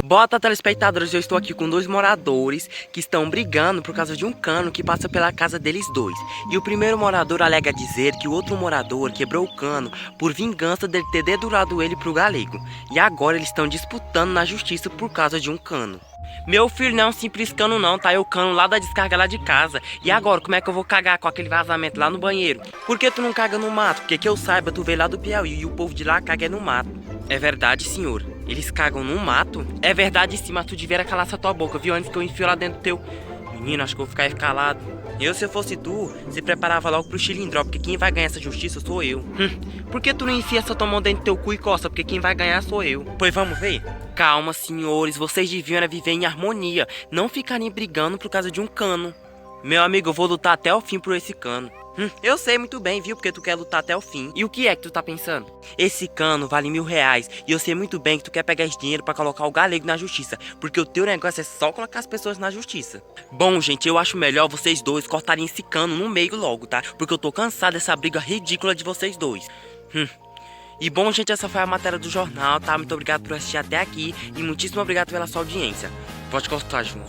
Bota, telespectadores, eu estou aqui com dois moradores que estão brigando por causa de um cano que passa pela casa deles dois. E o primeiro morador alega dizer que o outro morador quebrou o cano por vingança dele ter dedurado ele pro galego. E agora eles estão disputando na justiça por causa de um cano. Meu filho, não é um simples cano não, tá? É o cano lá da descarga lá de casa. E agora, como é que eu vou cagar com aquele vazamento lá no banheiro? Por que tu não caga no mato? Porque que eu saiba, tu veio lá do Piauí e o povo de lá caga no mato. É verdade, senhor? Eles cagam no mato? É verdade sim, mas tu devia calar essa tua boca, viu? Antes que eu enfio lá dentro do teu... Menino, acho que eu vou ficar calado. Eu, se eu fosse tu, se preparava logo pro chilindró, porque quem vai ganhar essa justiça sou eu. Por que tu não enfia essa tua mão dentro do teu cu e coça? Porque quem vai ganhar sou eu. Pois vamos ver? Calma, senhores, vocês deviam era viver em harmonia, não ficarem brigando por causa de um cano. Meu amigo, eu vou lutar até o fim por esse cano. Eu sei muito bem, viu? Porque tu quer lutar até o fim. E o que é que tu tá pensando? Esse cano vale R$1000. E eu sei muito bem que tu quer pegar esse dinheiro pra colocar o galego na justiça. Porque o teu negócio é só colocar as pessoas na justiça. Bom, gente, eu acho melhor vocês dois cortarem esse cano no meio logo, tá? Porque eu tô cansado dessa briga ridícula de vocês dois. E bom, gente, essa foi a matéria do jornal, tá? Muito obrigado por assistir até aqui. E muitíssimo obrigado pela sua audiência. Pode cortar, João.